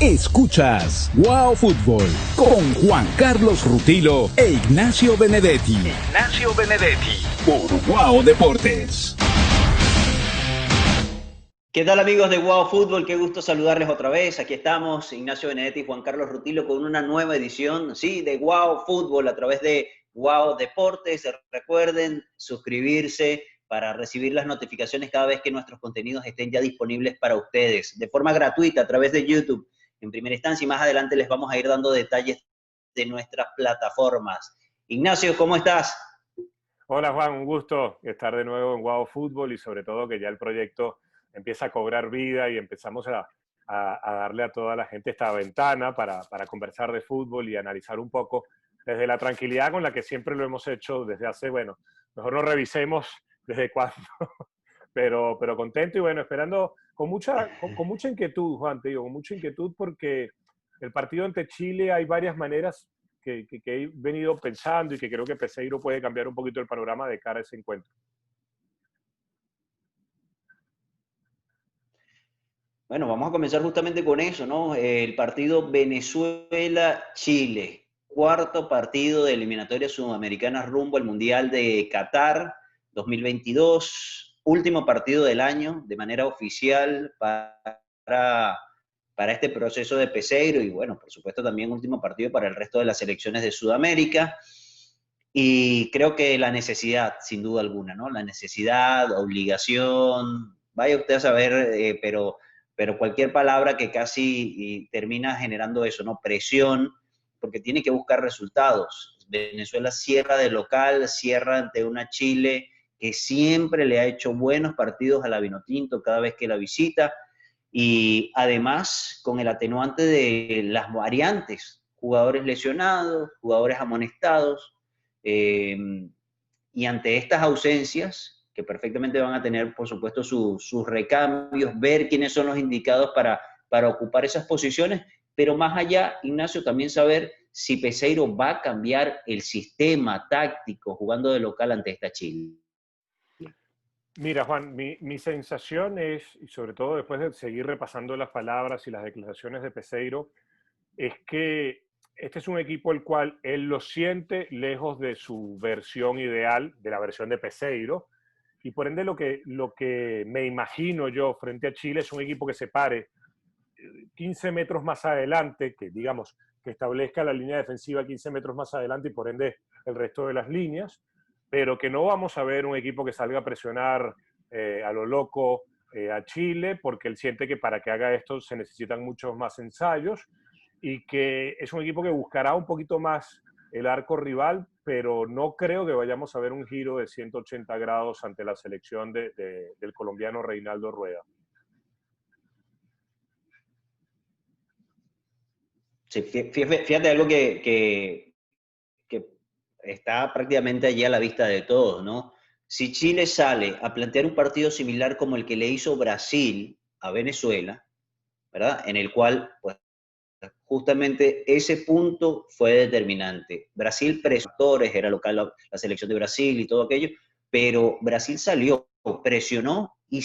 Escuchas Wow Fútbol con Juan Carlos Rutilo e Ignacio Benedetti. Por Wow Deportes. ¿Qué tal, amigos de Wow Fútbol? Qué gusto saludarles otra vez. Aquí estamos, Ignacio Benedetti y Juan Carlos Rutilo, con una nueva edición, sí, de Wow Fútbol a través de Wow Deportes. Recuerden suscribirse para recibir las notificaciones cada vez que nuestros contenidos estén ya disponibles para ustedes, de forma gratuita a través de YouTube, en primera instancia, y más adelante les vamos a ir dando detalles de nuestras plataformas. Ignacio, ¿cómo estás? Hola Juan, un gusto estar de nuevo en Wow Fútbol y sobre todo que ya el proyecto empieza a cobrar vida y empezamos a darle a toda la gente esta ventana para conversar de fútbol y analizar un poco desde la tranquilidad con la que siempre lo hemos hecho desde hace, bueno, mejor no revisemos desde cuándo, pero contento y bueno, esperando con mucha inquietud, Juan, te digo, con mucha inquietud porque el partido ante Chile hay varias maneras que he venido pensando y que creo que Peseiro puede cambiar un poquito el panorama de cara a ese encuentro. Bueno, vamos a comenzar justamente con eso, ¿no? El partido Venezuela-Chile, cuarto partido de eliminatorias sudamericanas rumbo al Mundial de Qatar 2022, último partido del año de manera oficial para este proceso de Peseiro y bueno, por supuesto también último partido para el resto de las selecciones de Sudamérica. Y creo que la necesidad, sin duda alguna, ¿no? La necesidad, obligación, vaya usted a saber, pero cualquier palabra que casi termina generando eso, ¿no? Presión, porque tiene que buscar resultados. Venezuela cierra de local, cierra ante una Chile que siempre le ha hecho buenos partidos a la Vinotinto cada vez que la visita, y además con el atenuante de las variantes, jugadores lesionados, jugadores amonestados, y ante estas ausencias, que perfectamente van a tener, por supuesto, sus recambios, ver quiénes son los indicados para ocupar esas posiciones, pero más allá, Ignacio, también saber si Peseiro va a cambiar el sistema táctico jugando de local ante esta Chile. Mira, Juan, mi sensación es, y sobre todo después de seguir repasando las palabras y las declaraciones de Peseiro, es que este es un equipo el cual él lo siente lejos de su versión ideal, de la versión de Peseiro, y por ende lo que me imagino yo frente a Chile es un equipo que se pare 15 metros más adelante, que digamos, que establezca la línea defensiva 15 metros más adelante y por ende el resto de las líneas, pero que no vamos a ver un equipo que salga a presionar a lo loco a Chile, porque él siente que para que haga esto se necesitan muchos más ensayos y que es un equipo que buscará un poquito más el arco rival, pero no creo que vayamos a ver un giro de 180 grados ante la selección del colombiano Reinaldo Rueda. Sí, fíjate algo que está prácticamente allí a la vista de todos, ¿no? Si Chile sale a plantear un partido similar como el que le hizo Brasil a Venezuela, ¿verdad? En el cual, pues, justamente ese punto fue determinante. Brasil presionó, era local la selección de Brasil y todo aquello, pero Brasil salió, presionó y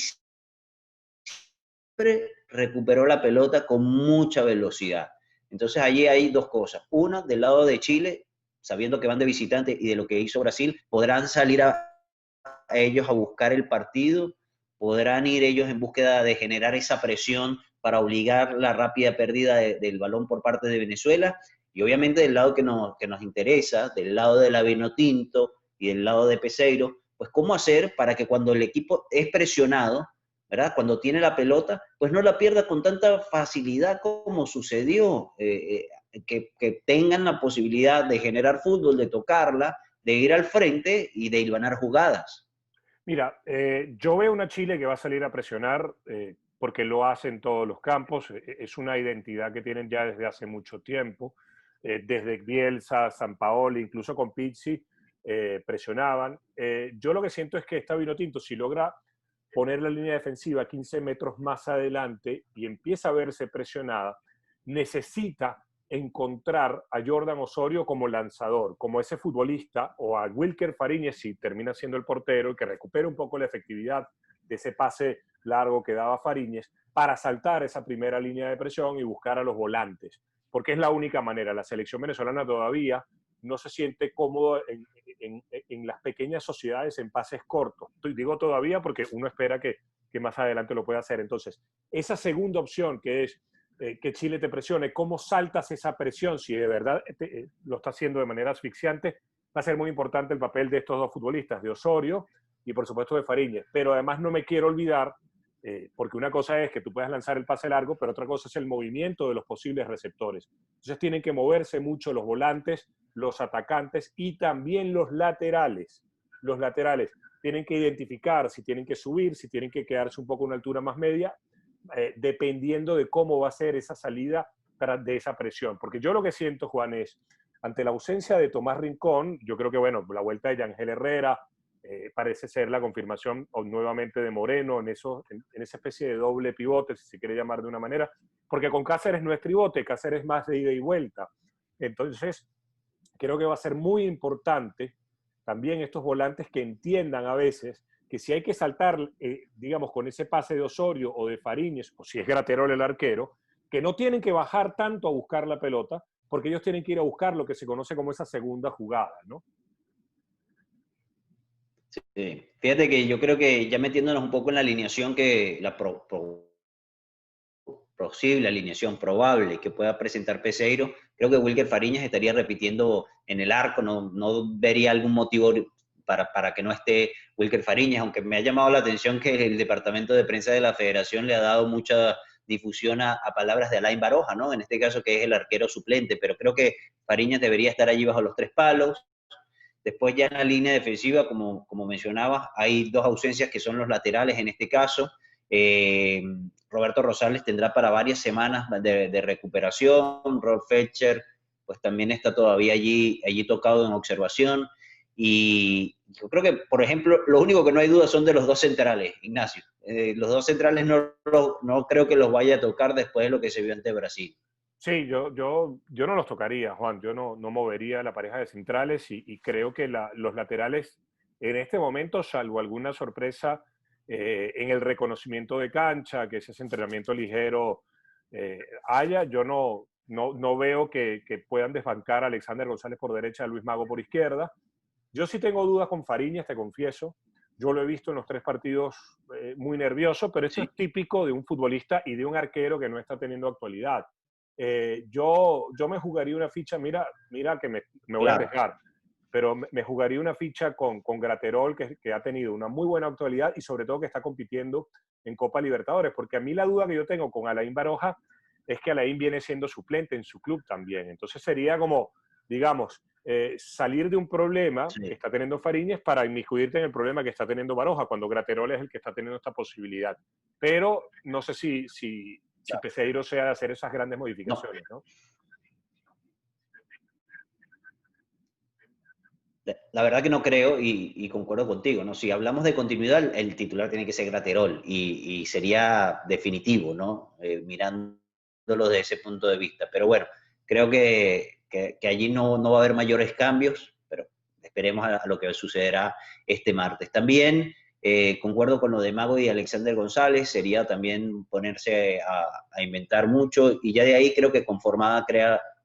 siempre recuperó la pelota con mucha velocidad. Entonces allí hay dos cosas. Una, del lado de Chile, sabiendo que van de visitante y de lo que hizo Brasil, podrán salir a ellos a buscar el partido, podrán ir ellos en búsqueda de generar esa presión para obligar la rápida pérdida del balón por parte de Venezuela, y obviamente del lado que nos interesa, del lado de la Vinotinto y del lado de Peseiro, pues cómo hacer para que cuando el equipo es presionado, ¿verdad? Cuando tiene la pelota, pues no la pierda con tanta facilidad como sucedió, que tengan la posibilidad de generar fútbol, de tocarla, de ir al frente y de hilvanar jugadas. Mira, yo veo una Chile que va a salir a presionar porque lo hace en todos los campos. Es una identidad que tienen ya desde hace mucho tiempo. Desde Bielsa, Sampaoli, incluso con Pizzi, presionaban. Yo lo que siento es que esta Vinotinto, si logra poner la línea defensiva 15 metros más adelante y empieza a verse presionada, necesita encontrar a Jordan Osorio como lanzador, como ese futbolista, o a Wilker Fariñez si termina siendo el portero, que recupere un poco la efectividad de ese pase largo que daba Fariñez para saltar esa primera línea de presión y buscar a los volantes, porque es la única manera. La selección venezolana todavía no se siente cómodo en las pequeñas sociedades en pases cortos. Digo todavía porque uno espera que más adelante lo pueda hacer. Entonces, esa segunda opción que es que Chile te presione, cómo saltas esa presión, si de verdad lo está haciendo de manera asfixiante, va a ser muy importante el papel de estos dos futbolistas, de Osorio y por supuesto de Fariñez. Pero además no me quiero olvidar, porque una cosa es que tú puedas lanzar el pase largo, pero otra cosa es el movimiento de los posibles receptores. Entonces tienen que moverse mucho los volantes, los atacantes y también los laterales. Los laterales tienen que identificar si tienen que subir, si tienen que quedarse un poco a una altura más media, dependiendo de cómo va a ser esa salida de esa presión. Porque yo lo que siento, Juan, es, ante la ausencia de Tomás Rincón, yo creo que, bueno, la vuelta de Yangel Herrera, parece ser la confirmación nuevamente de Moreno en esa especie de doble pivote, si se quiere llamar de una manera, porque con Cáceres no es tribote, Cáceres es más de ida y vuelta. Entonces, creo que va a ser muy importante también estos volantes que entiendan a veces que si hay que saltar, digamos, con ese pase de Osorio o de Fariñez, o si es Graterol el arquero, que no tienen que bajar tanto a buscar la pelota, porque ellos tienen que ir a buscar lo que se conoce como esa segunda jugada, ¿no? Sí. Fíjate que yo creo que ya metiéndonos un poco en la alineación que la posible alineación probable que pueda presentar Peseiro, creo que Wilker Fariñez estaría repitiendo en el arco, no vería algún motivo para que no esté Wilker Fariñez, aunque me ha llamado la atención que el departamento de prensa de la federación le ha dado mucha difusión a palabras de Alain Baroja, ¿no? En este caso que es el arquero suplente, pero creo que Fariñez debería estar allí bajo los tres palos. Después ya en la línea defensiva, como mencionabas, hay dos ausencias que son los laterales en este caso. Roberto Rosales tendrá para varias semanas de recuperación. Rolf Fetcher pues también está todavía allí tocado en observación. Y yo creo que, por ejemplo, lo único que no hay duda son de los dos centrales, Ignacio. Los dos centrales no creo que los vaya a tocar después de lo que se vio ante Brasil. Sí, yo no los tocaría, Juan. Yo no movería la pareja de centrales y creo que los laterales en este momento, salvo alguna sorpresa en el reconocimiento de cancha, que ese entrenamiento ligero haya, yo no veo que puedan desbancar a Alexander González por derecha, a Luis Mago por izquierda. Yo sí tengo dudas con Fariñas, te confieso. Yo lo he visto en los 3 partidos muy nervioso, pero esto Sí. es típico de un futbolista y de un arquero que no está teniendo actualidad. Yo me jugaría una ficha, mira que me voy a arriesgar, pero me jugaría una ficha con Graterol, que ha tenido una muy buena actualidad y sobre todo que está compitiendo en Copa Libertadores, porque a mí la duda que yo tengo con Alain Baroja es que Alain viene siendo suplente en su club también. Entonces sería como, digamos, salir de un problema que está teniendo Fariñez para inmiscuirte en el problema que está teniendo Baroja, cuando Graterol es el que está teniendo esta posibilidad. Pero no sé si Peseiro sea de hacer esas grandes modificaciones, ¿no? La verdad que no creo y concuerdo contigo, ¿no? Si hablamos de continuidad, el titular tiene que ser Graterol y sería definitivo, ¿no? Mirándolo desde ese punto de vista. Pero bueno, creo que allí no va a haber mayores cambios, pero esperemos a lo que sucederá este martes. También concuerdo con lo de Mago y Alexander González, sería también ponerse a inventar mucho y ya de ahí creo que conformada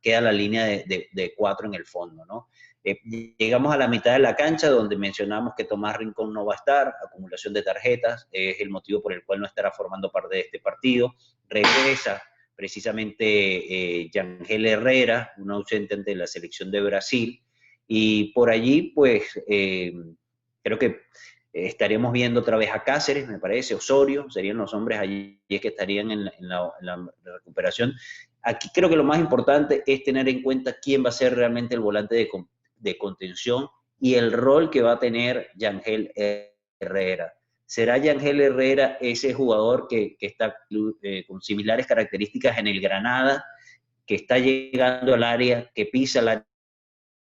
queda la línea de 4 en el fondo, ¿no? Llegamos a la mitad de la cancha donde mencionamos que Tomás Rincón no va a estar, acumulación de tarjetas, es el motivo por el cual no estará formando parte de este partido. Regresa precisamente Yangel Herrera, un ausente ante la selección de Brasil, y por allí pues creo que estaremos viendo otra vez a Cáceres, me parece, Osorio, serían los hombres allí que estarían en la recuperación. Aquí creo que lo más importante es tener en cuenta quién va a ser realmente el volante de contención y el rol que va a tener Yangel Herrera. ¿Será Yangel Herrera ese jugador que está con similares características en el Granada, que está llegando al área, que pisa el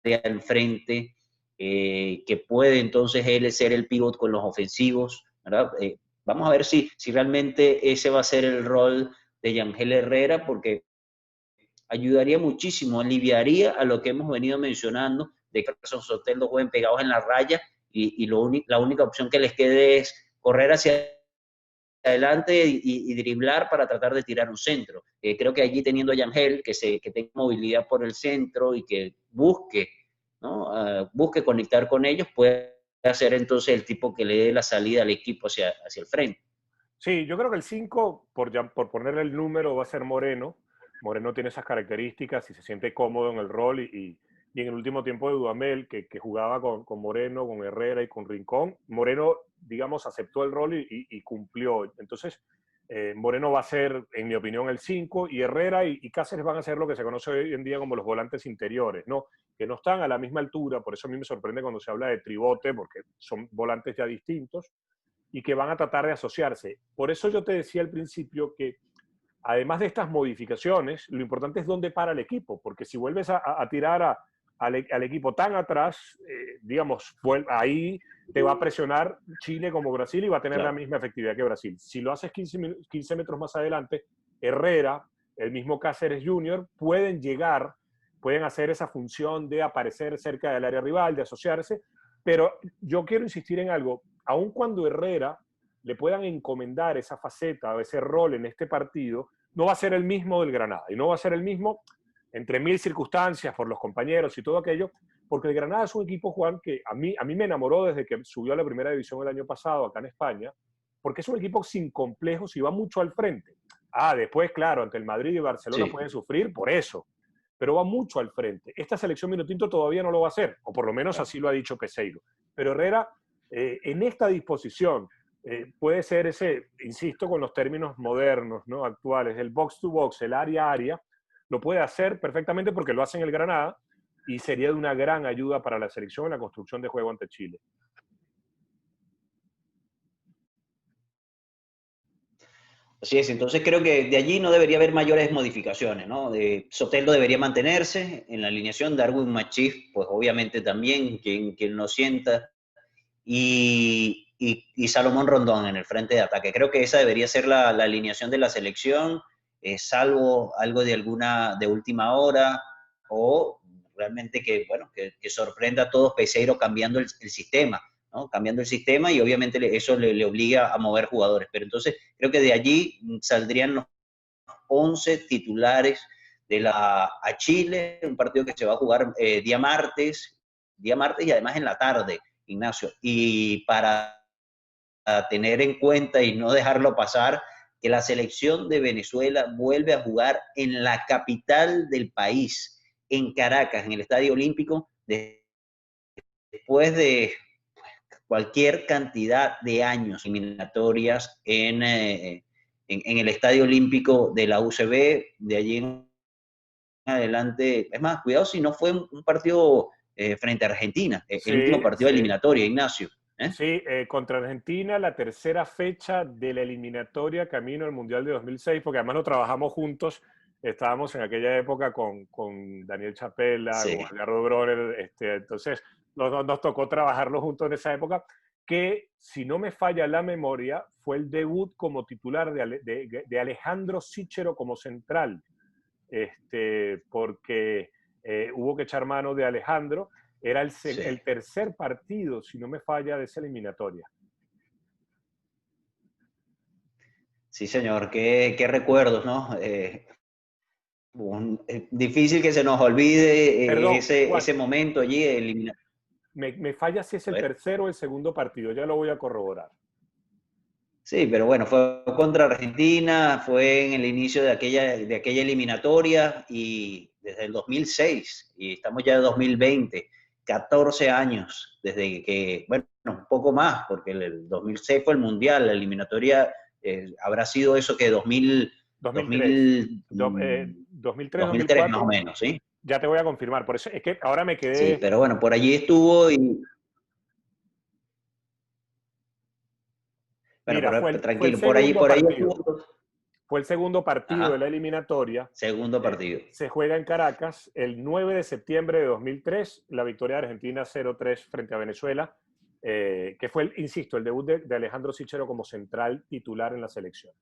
área al frente, que puede entonces él ser el pivot con los ofensivos, ¿verdad? Vamos a ver si realmente ese va a ser el rol de Yangel Herrera, porque ayudaría muchísimo, aliviaría a lo que hemos venido mencionando, de que Carson Sotelo jueguen pegados en la raya y la única opción que les quede es correr hacia adelante y driblar para tratar de tirar un centro. Creo que allí teniendo a Yangel, que tenga movilidad por el centro y que busque, ¿no? Busque conectar con ellos, puede ser entonces el tipo que le dé la salida al equipo hacia el frente. Sí, yo creo que el 5, por ponerle el número, va a ser Moreno. Moreno tiene esas características y se siente cómodo en el rol y en el último tiempo de Dudamel, que jugaba con Moreno, con Herrera y con Rincón, Moreno, digamos, aceptó el rol y cumplió. Entonces, Moreno va a ser, en mi opinión, el 5 y Herrera y Cáceres van a ser lo que se conoce hoy en día como los volantes interiores, ¿no? Que no están a la misma altura, por eso a mí me sorprende cuando se habla de tribote, porque son volantes ya distintos y que van a tratar de asociarse. Por eso yo te decía al principio que además de estas modificaciones, lo importante es dónde para el equipo, porque si vuelves a tirar al equipo tan atrás, digamos, ahí te va a presionar Chile como Brasil y va a tener la misma efectividad que Brasil. Si lo haces 15 metros más adelante, Herrera, el mismo Cáceres Jr., pueden llegar, pueden hacer esa función de aparecer cerca del área rival, de asociarse, pero yo quiero insistir en algo, aun cuando Herrera le puedan encomendar esa faceta o ese rol en este partido, no va a ser el mismo del Granada. Y no va a ser el mismo entre mil circunstancias, por los compañeros y todo aquello, porque el Granada es un equipo, Juan, que a mí me enamoró desde que subió a la primera división el año pasado acá en España, porque es un equipo sin complejos y va mucho al frente. Después, claro, ante el Madrid y Barcelona pueden sufrir por eso, pero va mucho al frente. Esta selección Minotinto todavía no lo va a hacer, o por lo menos así lo ha dicho Peseiro. Pero Herrera, en esta disposición, puede ser ese, insisto, con los términos modernos, ¿no? Actuales, el box to box, el área a área, lo puede hacer perfectamente porque lo hace en el Granada y sería de una gran ayuda para la selección en la construcción de juego ante Chile. Así es, entonces creo que de allí no debería haber mayores modificaciones, ¿no? Soteldo debería mantenerse en la alineación, Darwin Machís, pues obviamente también, quien lo sienta, y Salomón Rondón en el frente de ataque. Creo que esa debería ser la alineación de la selección, salvo algo de última hora, o realmente que sorprenda a todos Peseiro cambiando el sistema, ¿no? Cambiando el sistema y obviamente eso le obliga a mover jugadores. Pero entonces creo que de allí saldrían los 11 titulares a Chile, un partido que se va a jugar día martes y además en la tarde, Ignacio. Y para tener en cuenta y no dejarlo pasar, que la selección de Venezuela vuelve a jugar en la capital del país, en Caracas, en el Estadio Olímpico, después de cualquier cantidad de años eliminatorias en el Estadio Olímpico de la UCB, de allí en adelante. Es más, cuidado si no fue un partido frente a Argentina, el último partido de eliminatoria, Ignacio. Sí, contra Argentina, la tercera fecha de la eliminatoria camino al Mundial de 2006, porque además lo trabajamos juntos. Estábamos en aquella época con Daniel Chapela, con Edgardo Broner, entonces nos tocó trabajarlo juntos en esa época, que si no me falla la memoria, fue el debut como titular de Alejandro Sichero como central, porque hubo que echar mano de Alejandro. Era el tercer partido, si no me falla, de esa eliminatoria. Sí, señor, qué recuerdos, ¿no? Difícil que se nos olvide Perdón, ese momento allí eliminatorio. Me falla si es el tercero o el segundo partido, ya lo voy a corroborar. Sí, pero bueno, fue contra Argentina, fue en el inicio de aquella eliminatoria y desde el 2006, y estamos ya en 2020, 14 años desde que, bueno, un poco más, porque el 2006 fue el Mundial, la eliminatoria habrá sido eso que 2003, 2003 más o menos, ¿sí? Ya te voy a confirmar, por eso es que ahora me quedé... Sí, pero bueno, por allí estuvo y... Bueno, Mira, pero fue el tranquilo, por ahí partido. estuvo. Fue el segundo partido de la eliminatoria. Segundo partido. Se juega en Caracas el 9 de septiembre de 2003, la victoria de Argentina 0-3 frente a Venezuela, que fue, insisto, el debut de Alejandro Sichero como central titular en la selección.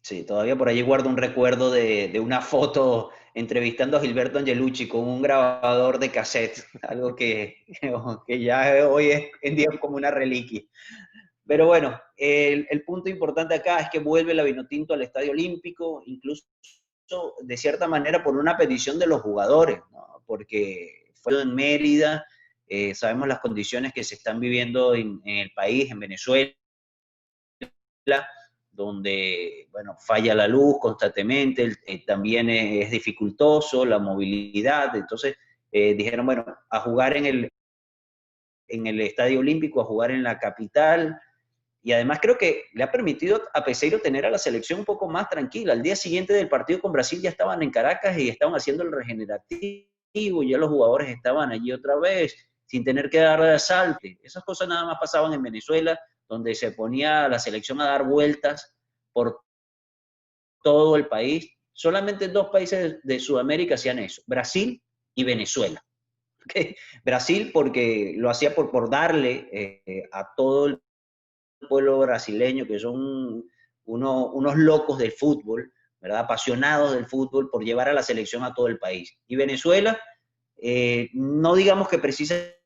Sí, todavía por allí guardo un recuerdo de una foto entrevistando a Gilberto Angelucci con un grabador de cassette, algo que ya hoy en día es como una reliquia. Pero bueno, el punto importante acá es que vuelve la Vinotinto al Estadio Olímpico, incluso de cierta manera por una petición de los jugadores, ¿no? Porque fue en Mérida, sabemos las condiciones que se están viviendo en el país, en Venezuela, donde, bueno, falla la luz constantemente, también es dificultoso la movilidad, entonces dijeron, bueno, a jugar en el Estadio Olímpico, a jugar en la capital, y además creo que le ha permitido a Peseiro tener a la selección un poco más tranquila. Al día siguiente del partido con Brasil ya estaban en Caracas y estaban haciendo el regenerativo, ya los jugadores estaban allí otra vez, sin tener que dar asalto. Esas cosas nada más pasaban en Venezuela, donde se ponía la selección a dar vueltas por todo el país. Solamente dos países de Sudamérica hacían eso, Brasil y Venezuela. ¿Okay? Brasil porque lo hacía por darle a todo el pueblo brasileño, que son unos locos del fútbol, ¿verdad? Apasionados del fútbol, por llevar a la selección a todo el país. Y Venezuela, no digamos que precisamente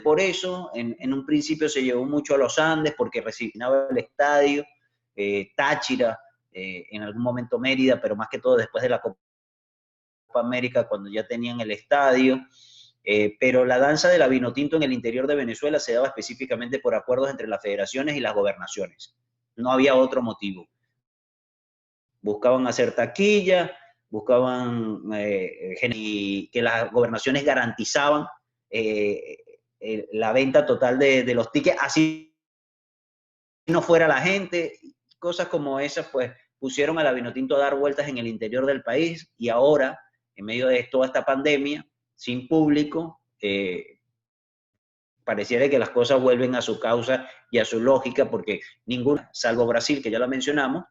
por eso, en un principio se llevó mucho a los Andes, porque resignaba el estadio, Táchira, en algún momento Mérida, pero más que todo después de la Copa América, cuando ya tenían el estadio. Pero la danza de la Vinotinto en el interior de Venezuela se daba específicamente por acuerdos entre las federaciones y las gobernaciones. No había otro motivo. Buscaban hacer taquilla, buscaban que las gobernaciones garantizaban la venta total de los tickets, así no fuera la gente. Cosas como esas, pues, pusieron a la Vinotinto a dar vueltas en el interior del país, y ahora, en medio de toda esta pandemia, sin público, pareciera que las cosas vuelven a su causa y a su lógica, porque ninguna, salvo Brasil, que ya lo mencionamos,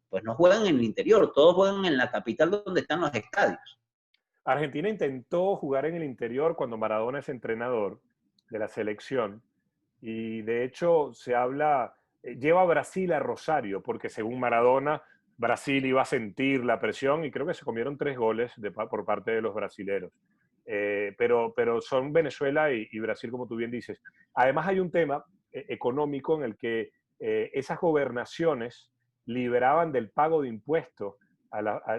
pues no juegan en el interior, todos juegan en la capital donde están los estadios. Argentina intentó jugar en el interior cuando Maradona es entrenador de la selección y de hecho se habla, lleva a Brasil a Rosario porque según Maradona Brasil iba a sentir la presión y creo que se comieron 3 goles por parte de los brasileros. Pero son Venezuela y Brasil, como tú bien dices. Además hay un tema económico en el que esas gobernaciones liberaban del pago de impuestos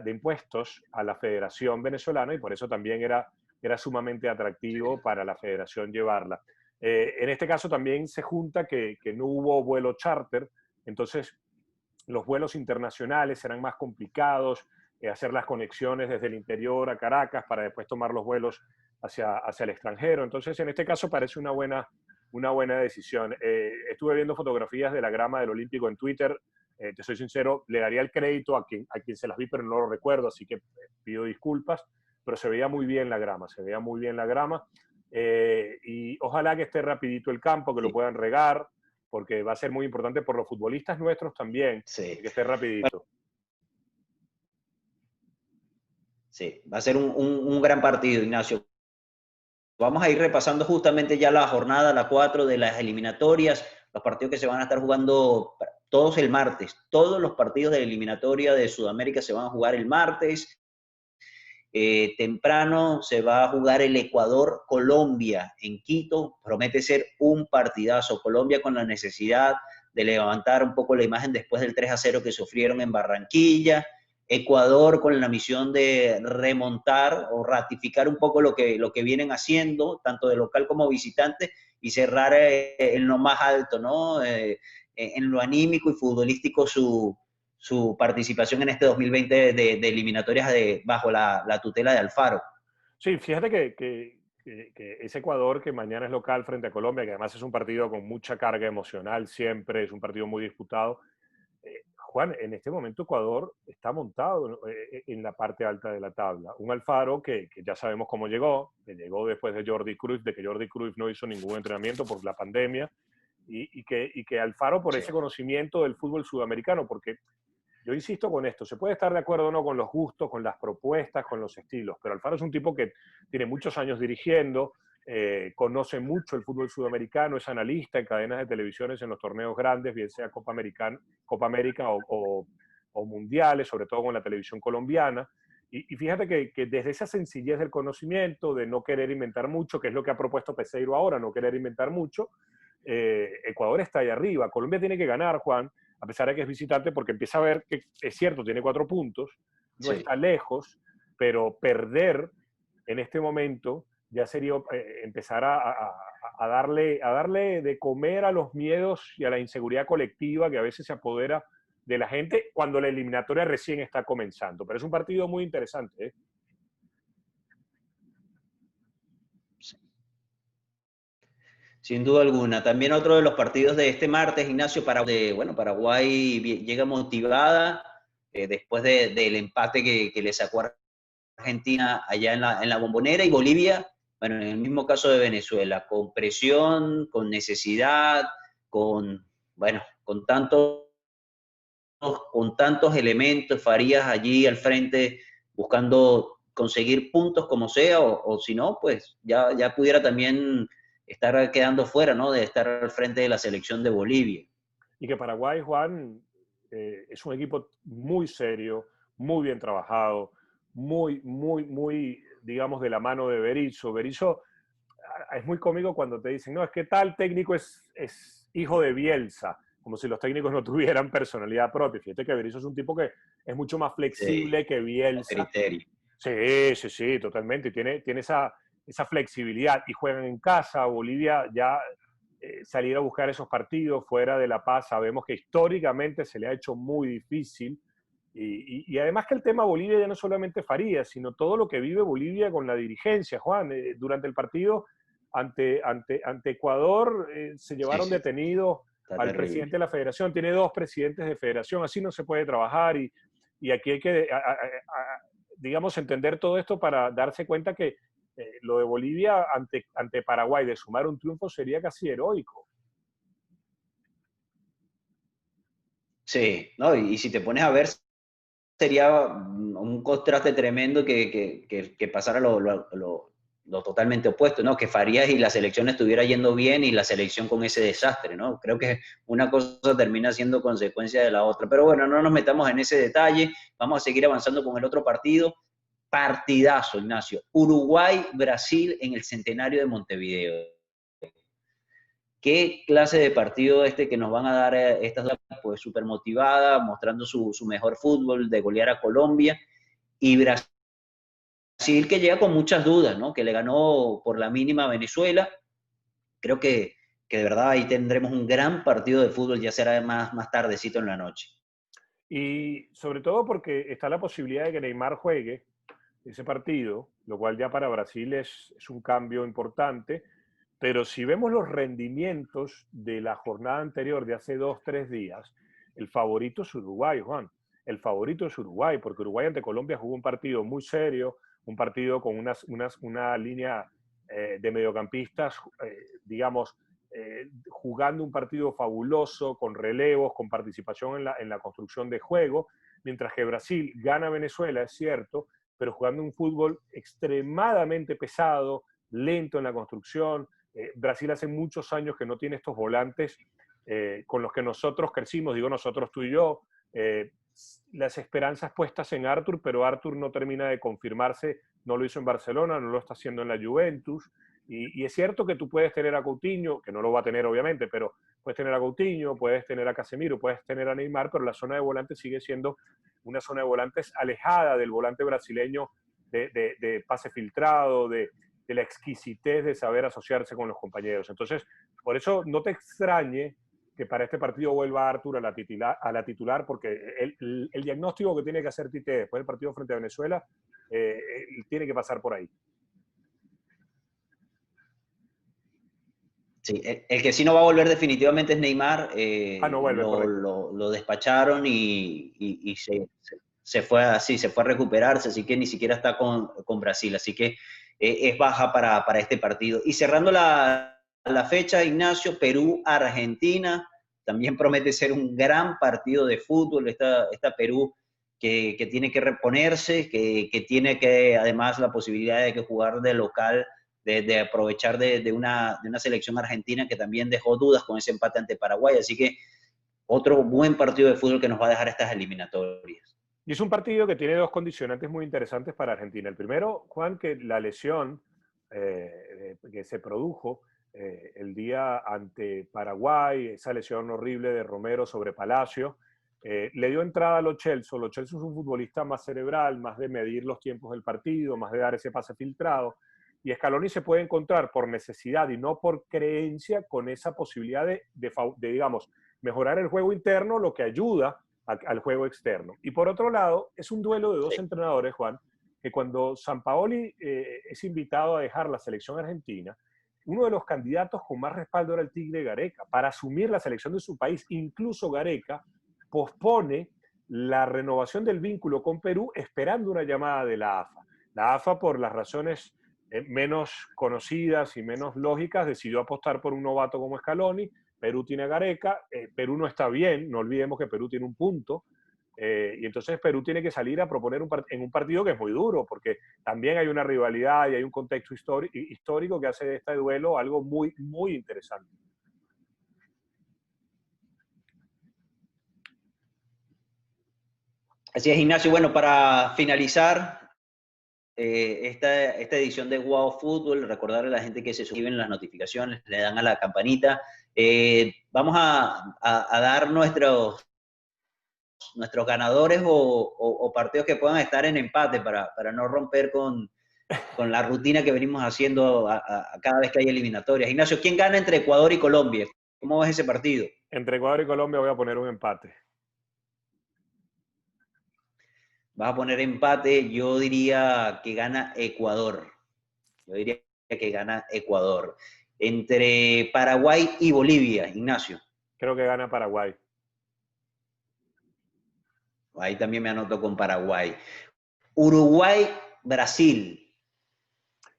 de impuestos a la Federación Venezolana y por eso también era sumamente atractivo para la Federación llevarla. En este caso también se junta que no hubo vuelo charter, entonces los vuelos internacionales serán más complicados, hacer las conexiones desde el interior a Caracas para después tomar los vuelos hacia el extranjero. Entonces, en este caso parece una buena decisión. Estuve viendo fotografías de la grama del Olímpico en Twitter. Te soy sincero, le daría el crédito a quien se las vi, pero no lo recuerdo, así que pido disculpas, pero se veía muy bien la grama, se veía muy bien la grama. Y ojalá que esté rapidito el campo, que lo puedan regar, porque va a ser muy importante por los futbolistas nuestros también, Sí. que esté rapidito. Sí, va a ser un gran partido, Ignacio. Vamos a ir repasando justamente ya la jornada, la 4 de las eliminatorias, los partidos que se van a estar jugando todos el martes. Todos los partidos de la eliminatoria de Sudamérica se van a jugar el martes. Temprano se va a jugar el Ecuador-Colombia en Quito. Promete ser un partidazo. Colombia con la necesidad de levantar un poco la imagen después del 3-0 que sufrieron en Barranquilla. Ecuador con la misión de remontar o ratificar un poco lo que vienen haciendo, tanto de local como visitante, y cerrar en lo más alto, ¿no? En lo anímico y futbolístico su participación en este 2020 de eliminatorias bajo la tutela de Alfaro. Sí, fíjate que ese Ecuador que mañana es local frente a Colombia, que además es un partido con mucha carga emocional siempre, es un partido muy disputado. Juan, en este momento Ecuador está montado en la parte alta de la tabla. Un Alfaro que ya sabemos cómo llegó, que llegó después de Jordi Cruyff, de que Jordi Cruyff no hizo ningún entrenamiento por la pandemia, y que Alfaro por ese conocimiento del fútbol sudamericano, porque yo insisto con esto, se puede estar de acuerdo o no con los gustos, con las propuestas, con los estilos, pero Alfaro es un tipo que tiene muchos años dirigiendo, conoce mucho el fútbol sudamericano, es analista en cadenas de televisiones en los torneos grandes, bien sea Copa América o mundiales, sobre todo con la televisión colombiana. Y fíjate que desde esa sencillez del conocimiento, de no querer inventar mucho, que es lo que ha propuesto Peseiro ahora, no querer inventar mucho, Ecuador está ahí arriba. Colombia tiene que ganar, Juan, a pesar de que es visitante, porque empieza a ver que es cierto, tiene 4 puntos, no Sí. está lejos, pero perder en este momento ya sería empezar a darle de comer a los miedos y a la inseguridad colectiva que a veces se apodera de la gente cuando la eliminatoria recién está comenzando. Pero es un partido muy interesante, ¿eh? Sin duda alguna. También otro de los partidos de este martes, Ignacio, Paraguay llega motivada después del empate que le sacó a Argentina allá en la Bombonera, y Bolivia, bueno, en el mismo caso de Venezuela, con presión, con necesidad, bueno, con tantos elementos, Farías allí al frente buscando conseguir puntos como sea, o si no, pues ya pudiera también estar quedando fuera, ¿no? De estar al frente de la selección de Bolivia. Y que Paraguay, Juan, es un equipo muy serio, muy bien trabajado, muy, digamos, de la mano de Berizzo. Berizzo es muy cómico cuando te dicen, no, es que tal técnico es hijo de Bielsa, como si los técnicos no tuvieran personalidad propia. Fíjate que Berizzo es un tipo que es mucho más Sí, flexible que Bielsa. criterio. Sí, totalmente. Y tiene esa flexibilidad. Y juegan en casa. Bolivia ya salir a buscar esos partidos fuera de La Paz, sabemos que históricamente se le ha hecho muy difícil. Y además que el tema Bolivia ya no solamente Farías, sino todo lo que vive Bolivia con la dirigencia, Juan. Durante el partido ante Ecuador se Sí, llevaron sí, detenido está al terrible. presidente de la federación. Tiene 2 presidentes de federación, así no se puede trabajar. Y aquí hay que, digamos, entender todo esto para darse cuenta que lo de Bolivia ante Paraguay, de sumar un triunfo, sería casi heroico. Sí, ¿no? Y si te pones a ver, sería un contraste tremendo que pasara lo totalmente opuesto, ¿no? Que Farías y la selección estuviera yendo bien y la selección con ese desastre, ¿no? Creo que una cosa termina siendo consecuencia de la otra. Pero bueno, no nos metamos en ese detalle. Vamos a seguir avanzando con el otro partido. Partidazo, Ignacio. Uruguay-Brasil en el centenario de Montevideo. ¿Qué clase de partido que nos van a dar estas dos? Pues súper motivada, mostrando su mejor fútbol, de golear a Colombia, y Brasil que llega con muchas dudas, ¿no? Que le ganó por la mínima a Venezuela. Creo que de verdad ahí tendremos un gran partido de fútbol, ya será más tardecito en la noche. Y sobre todo porque está la posibilidad de que Neymar juegue ese partido, lo cual ya para Brasil es un cambio importante. Pero si vemos los rendimientos de la jornada anterior, de hace 2, 3 días, el favorito es Uruguay, Juan. El favorito es Uruguay, porque Uruguay ante Colombia jugó un partido muy serio, un partido con una línea de mediocampistas, digamos, jugando un partido fabuloso, con relevos, con participación en la construcción de juego, mientras que Brasil gana a Venezuela, es cierto, pero jugando un fútbol extremadamente pesado, lento en la construcción. Brasil hace muchos años que no tiene estos volantes con los que nosotros crecimos, digo nosotros, tú y yo, las esperanzas puestas en Arthur, pero Arthur no termina de confirmarse, no lo hizo en Barcelona, no lo está haciendo en la Juventus, y es cierto que tú puedes tener a Coutinho, que no lo va a tener obviamente, pero puedes tener a Coutinho, puedes tener a Casemiro, puedes tener a Neymar, pero la zona de volantes sigue siendo una zona de volantes alejada del volante brasileño de pase filtrado, de la exquisitez de saber asociarse con los compañeros. Entonces, por eso no te extrañe que para este partido vuelva Arthur a la titular, porque el diagnóstico que tiene que hacer Tite después del partido frente a Venezuela tiene que pasar por ahí. Sí, el que sí no va a volver definitivamente es Neymar. No vuelve, correcto. Lo despacharon y se fue así, se fue a recuperarse, así que ni siquiera está con Brasil, así que es baja para este partido. Y cerrando la fecha, Ignacio, Perú-Argentina, también promete ser un gran partido de fútbol, esta Perú que tiene que reponerse, que tiene que además la posibilidad de que jugar de local, de aprovechar de una selección argentina que también dejó dudas con ese empate ante Paraguay. Así que otro buen partido de fútbol que nos va a dejar estas eliminatorias. Y es un partido que tiene dos condicionantes muy interesantes para Argentina. El primero, Juan, que la lesión que se produjo el día ante Paraguay, esa lesión horrible de Romero sobre Palacio, le dio entrada a Lo Celso. Lo Celso es un futbolista más cerebral, más de medir los tiempos del partido, más de dar ese pase filtrado. Y Scaloni se puede encontrar por necesidad y no por creencia con esa posibilidad de digamos, mejorar el juego interno, lo que ayuda al juego externo. Y por otro lado, es un duelo de dos entrenadores, Juan, que cuando Sampaoli es invitado a dejar la selección argentina, uno de los candidatos con más respaldo era el Tigre Gareca, para asumir la selección de su país. Incluso Gareca pospone la renovación del vínculo con Perú esperando una llamada de la AFA. La AFA, por las razones menos conocidas y menos lógicas, decidió apostar por un novato como Scaloni. Perú tiene a Gareca, Perú no está bien, no olvidemos que Perú tiene un punto, y entonces Perú tiene que salir a proponer en un partido que es muy duro, porque también hay una rivalidad y hay un contexto histórico que hace de este duelo algo muy, muy interesante. Así es, Ignacio. Bueno, para finalizar esta edición de Wow Fútbol, recordarle a la gente que se suscriben las notificaciones, le dan a la campanita. Vamos a dar nuestros ganadores o partidos que puedan estar en empate para no romper con la rutina que venimos haciendo a cada vez que hay eliminatorias. Ignacio, ¿quién gana entre Ecuador y Colombia? ¿Cómo ves ese partido? Entre Ecuador y Colombia voy a poner un empate. Vas a poner empate, yo diría que gana Ecuador. Yo diría que gana Ecuador. Entre Paraguay y Bolivia, Ignacio. Creo que gana Paraguay. Ahí también me anoto con Paraguay. Uruguay, Brasil.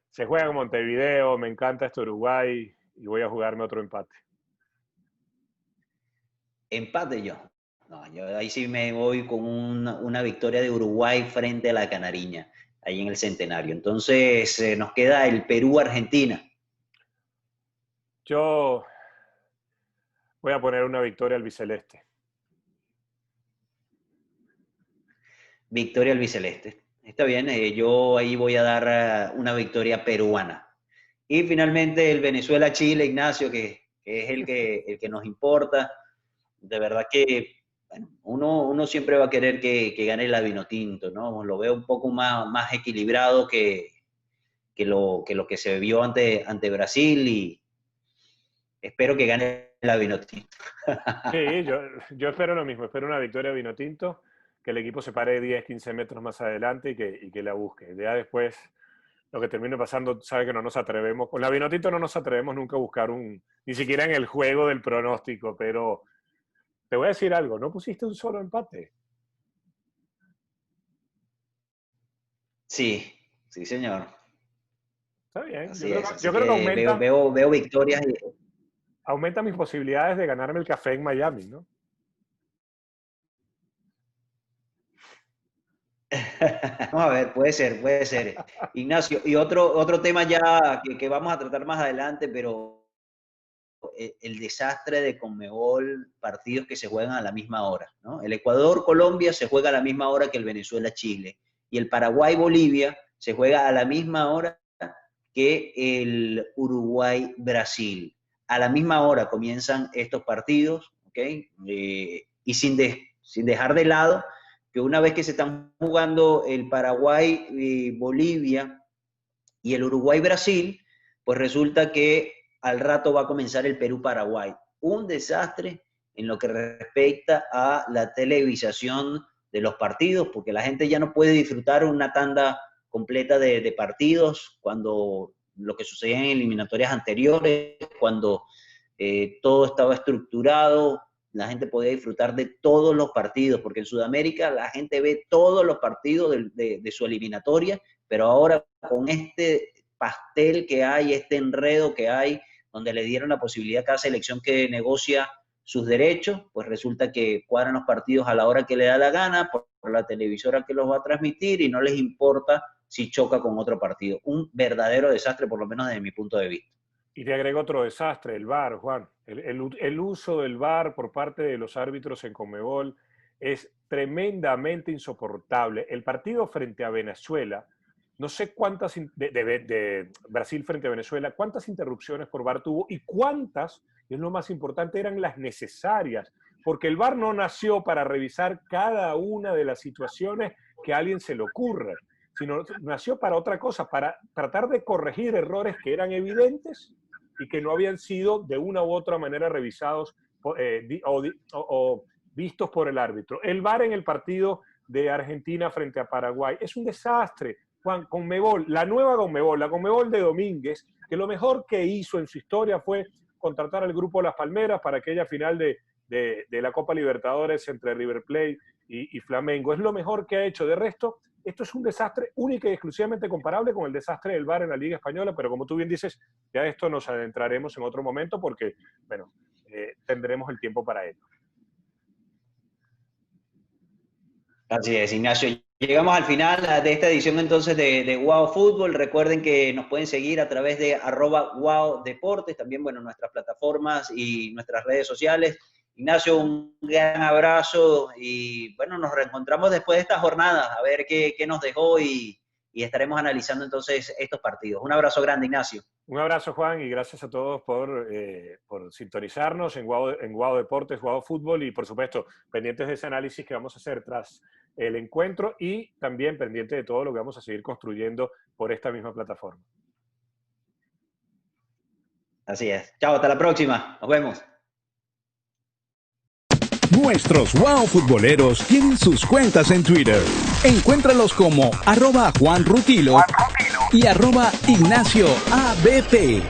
Se juega en Montevideo, me encanta este Uruguay y voy a jugarme otro empate. Empate yo. No, yo ahí sí me voy con una victoria de Uruguay frente a la Canariña, ahí en el Centenario. Entonces nos queda el Perú-Argentina. Yo voy a poner una victoria albiceleste. Victoria albiceleste. Está bien, yo ahí voy a dar una victoria peruana. Y finalmente el Venezuela-Chile, Ignacio, que es el que nos importa. De verdad que bueno, uno siempre va a querer que gane la Vinotinto, ¿no? Lo veo un poco más equilibrado que lo que se vio ante Brasil y espero que gane la Vinotinto. Sí, yo espero lo mismo, espero una victoria Vinotinto, que el equipo se pare 10, 15 metros más adelante y que la busque. Ya después, lo que termine pasando, sabe que no nos atrevemos, con la Vinotinto no nos atrevemos nunca a buscar ni siquiera en el juego del pronóstico, pero te voy a decir algo, no pusiste un solo empate. Sí, sí, señor. Está bien. Así Yo creo que aumenta, veo victorias. aumenta mis posibilidades de ganarme el café en Miami, ¿no? Vamos a ver, puede ser. Ignacio, y otro tema ya que vamos a tratar más adelante, pero el desastre de Conmebol, partidos que se juegan a la misma hora, ¿no? El Ecuador-Colombia se juega a la misma hora que el Venezuela-Chile, y el Paraguay-Bolivia se juega a la misma hora que el Uruguay-Brasil. A la misma hora comienzan estos partidos, ¿ok? Y sin dejar de lado que una vez que se están jugando el Paraguay-Bolivia y el Uruguay-Brasil, pues resulta que al rato va a comenzar el Perú-Paraguay. Un desastre en lo que respecta a la televisación de los partidos, porque la gente ya no puede disfrutar una tanda completa de partidos cuando lo que sucedía en eliminatorias anteriores, cuando todo estaba estructurado, la gente podía disfrutar de todos los partidos, porque en Sudamérica la gente ve todos los partidos de su eliminatoria, pero ahora con este pastel que hay, este enredo que hay, donde le dieron la posibilidad a cada selección que negocia sus derechos, pues resulta que cuadran los partidos a la hora que le da la gana, por la televisora que los va a transmitir y no les importa si choca con otro partido. Un verdadero desastre, por lo menos desde mi punto de vista. Y te agrego otro desastre, el VAR, Juan. El uso del VAR por parte de los árbitros en Conmebol es tremendamente insoportable. El partido frente a Venezuela, no sé cuántas, de Brasil frente a Venezuela, cuántas interrupciones por VAR tuvo y cuántas, y es lo más importante, eran las necesarias. Porque el VAR no nació para revisar cada una de las situaciones que a alguien se le ocurra, sino nació para otra cosa, para tratar de corregir errores que eran evidentes y que no habían sido de una u otra manera revisados o vistos por el árbitro. El VAR en el partido de Argentina frente a Paraguay es un desastre. Juan, Conmebol, la nueva Conmebol, la Conmebol de Domínguez, que lo mejor que hizo en su historia fue contratar al grupo Las Palmeras para aquella final de la Copa Libertadores entre River Plate y Flamengo. Es lo mejor que ha hecho. De resto, esto es un desastre único y exclusivamente comparable con el desastre del VAR en la Liga Española, pero como tú bien dices, ya esto nos adentraremos en otro momento porque, bueno, tendremos el tiempo para ello. Así es, Ignacio. Llegamos al final de esta edición entonces de Wow Fútbol. Recuerden que nos pueden seguir a través de @Wow Deportes, también, bueno, nuestras plataformas y nuestras redes sociales. Ignacio, un gran abrazo y bueno, nos reencontramos después de esta jornada a ver qué nos dejó y estaremos analizando entonces estos partidos. Un abrazo grande, Ignacio. Un abrazo, Juan, y gracias a todos por sintonizarnos en Wow Deportes, Wow Fútbol y, por supuesto, pendientes de ese análisis que vamos a hacer tras el encuentro y también pendiente de todo lo que vamos a seguir construyendo por esta misma plataforma. Así es. Chao, hasta la próxima. Nos vemos. Nuestros Wow Futboleros tienen sus cuentas en Twitter. Encuéntralos como @JuanRutilo y @IgnacioABP.